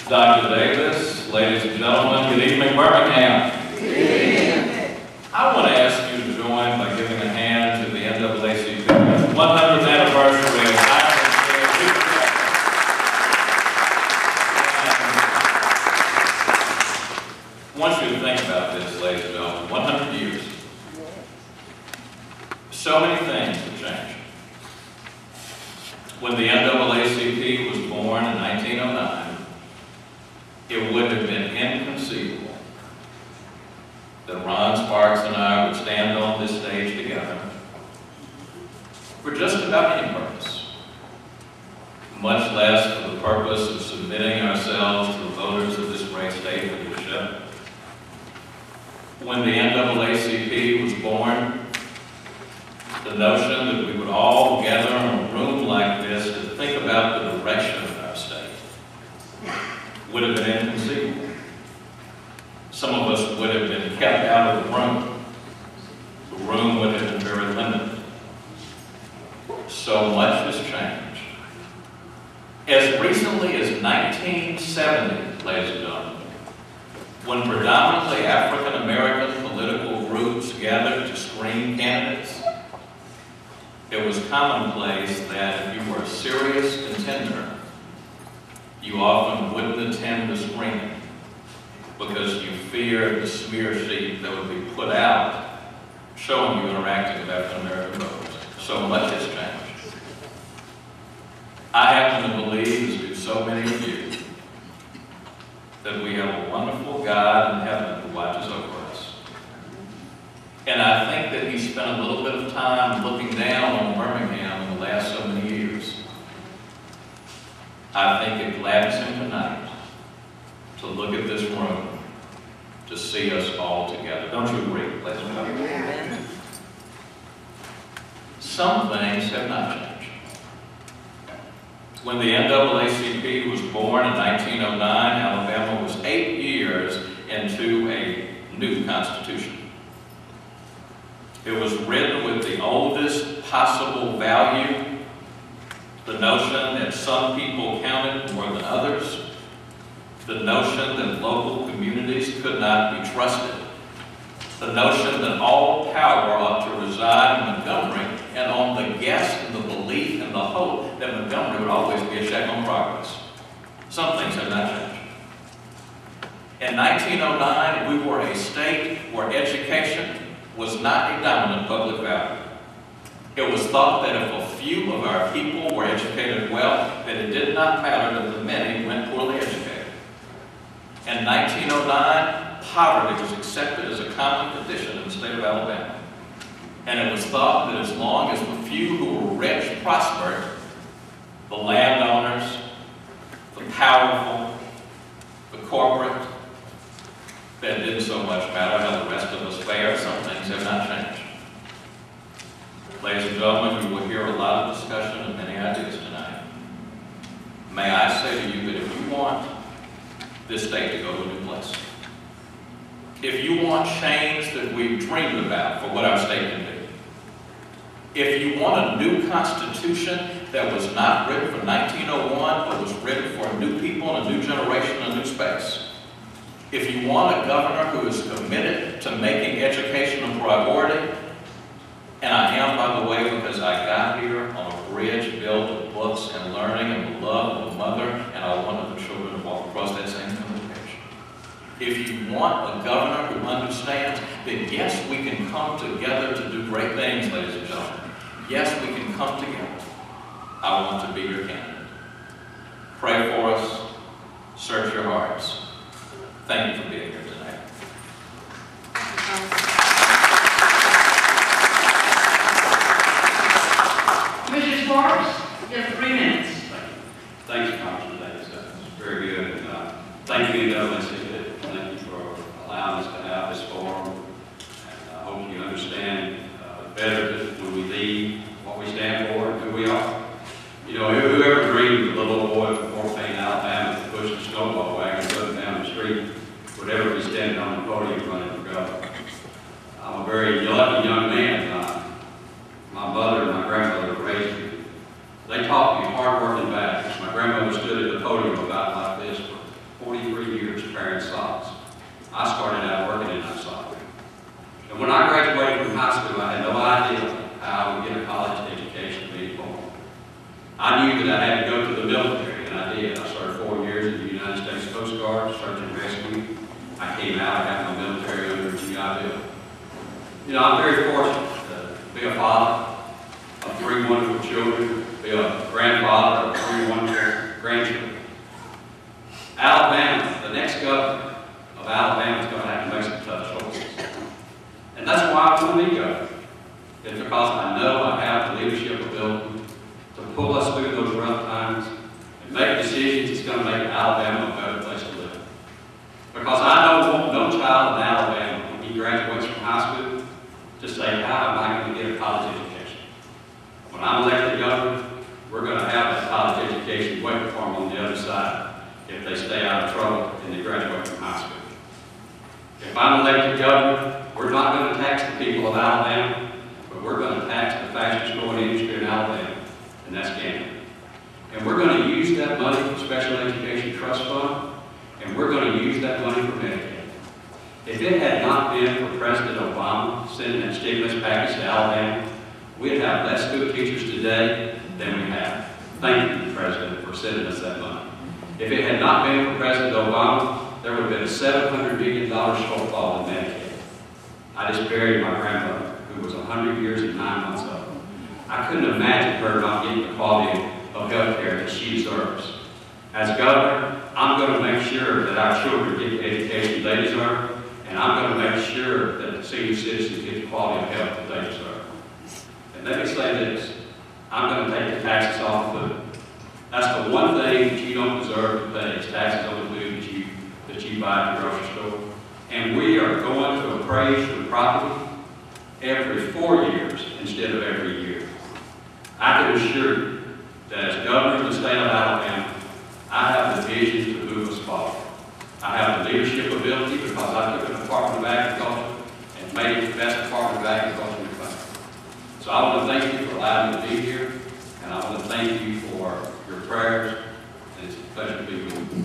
Dr. Davis, ladies and gentlemen, good evening, Birmingham. Good evening. I want to ask you to join by giving a hand to the NAACP 100th anniversary of I want you to think about this, ladies and gentlemen. 100 years. So many things have changed. When the NAACP was born in 1909, it would have been inconceivable that Ron Sparks and I would stand on this stage together for just about any purpose, much less for the purpose of submitting ourselves to the voters of this great state leadership. When the NAACP was born, the notion that we would all gather in a room like this to think about the direction of our state would have been inconceivable. Some of us would have been kept out of the room. The room would have been very limited. So much has changed. As recently as 1970, ladies and gentlemen, when predominantly African American political groups gathered to screen candidates, it was commonplace that if you were a serious contender, you often wouldn't attend the screening because you feared the smear sheet that would be put out showing you interacting with African American voters. So much has changed. I happen to believe, as do so many of you, that we have a wonderful God in heaven who watches over us. And I think that He spent a little bit of time looking down on Birmingham in the last so many years. I think it glads Him tonight to look at this room, to see us all together. Don't you agree, ladies and gentlemen? Amen. Some things have not changed. When the NAACP was born in 1909, Alabama was 8 years into a new constitution. It was written with the oldest possible value, the notion that some people counted more than others, the notion that local communities could not be trusted, the notion that all power ought to reside in Montgomery, and on the guess and the belief and the hope that Montgomery would always be a check on progress. Some things have not changed. In 1909, we were a state where education was not a dominant public value. It was thought that if a few of our people were educated well, that it did not matter that the many went poorly educated. In 1909, poverty was accepted as a common condition in the state of Alabama. And it was thought that as long as the few who were rich prospered, the landowners, the powerful, the corporate, that didn't so much matter how the rest of us fared. Some things have not changed. Ladies and gentlemen, you will hear a lot of discussion and many ideas tonight. May I say to you that if you want this state to go to a new place, if you want change that we've dreamed about for what our state can do, if you want a new constitution that was not written for 1901, but was written for new people and a new generation, a new space, if you want a governor who is committed to making education a priority, and I am, by the way, because I got here on a bridge built with books and learning and the love of a mother, and I wanted the children to walk across that same communication. If you want a governor who understands, then yes, we can come together to do great things, ladies and gentlemen. Yes, we can come together. I want to be your candidate. Pray for us. Search your hearts. Thank you for being here tonight. Mr. Sparks, you have 3 minutes. Thank you, Congressman Davis. That was very good. And, thank you, NAACP. Thank you for allowing us to have this forum. And I hope you understand better that when we lead, what we stand for and who we are. You know, whoever dreamed of the little boy from Fort Payne, Alabama, that pushed a snowball wagon going down the street would ever be standing on the podium running for governor. I'm a very lucky young man. My mother and my grandmother raised me. They taught me hard work and values. My grandmother stood at the podium about like this for I knew that I had to go to the military, and I did. I served 4 years in the United States Coast Guard, search and rescue. I came out, I got my military under a GI Bill. You know, I'm very fortunate to be a father of 3 wonderful children, be a grandfather of 3 wonderful grandchildren. Alabama, the next governor of Alabama is going to have to make some tough choices. And that's why I want to be governor. It's because I know I have the leadership ability to pull us through those rough times and make decisions that's going to make Alabama a better place to live. Because I don't want no child in Alabama, when he graduates from high school, to say, how am I going to get a college education? When I'm elected governor, we're going to have that college education waiting for them on the other side if they stay out of trouble and they graduate from high school. If I'm elected governor, we're not going to tax the people of Alabama, but we're going to tax the fastest growing industry in Alabama, and that's gambling. And we're going to use that money for Special Education Trust Fund, and we're going to use that money for Medicaid. If it had not been for President Obama sending that stimulus package to Alabama, we'd have less school teachers today than we have. Thank you, President, for sending us that money. If it had not been for President Obama, there would have been a $700 million shortfall in Medicaid. I just buried my grandmother, who was 100 years and 9 months old. I couldn't imagine her not getting the quality of health care that she deserves. As governor, I'm going to make sure that our children get the education they deserve, and I'm going to make sure that the senior citizens get the quality of health that they deserve. And let me say this, I'm going to take the taxes off of food. That's the one thing that you don't deserve to pay, is taxes on the food that you buy at the grocery store. And we are going to appraise your property every 4 years instead of every year. I can assure you that as governor of the state of Alabama, I have the vision to move us forward. I have the leadership ability because I took the Department of Agriculture and made it the best Department of Agriculture in the country. So I want to thank you for allowing me to be here, and I want to thank you for your prayers, and it's a pleasure to be with you.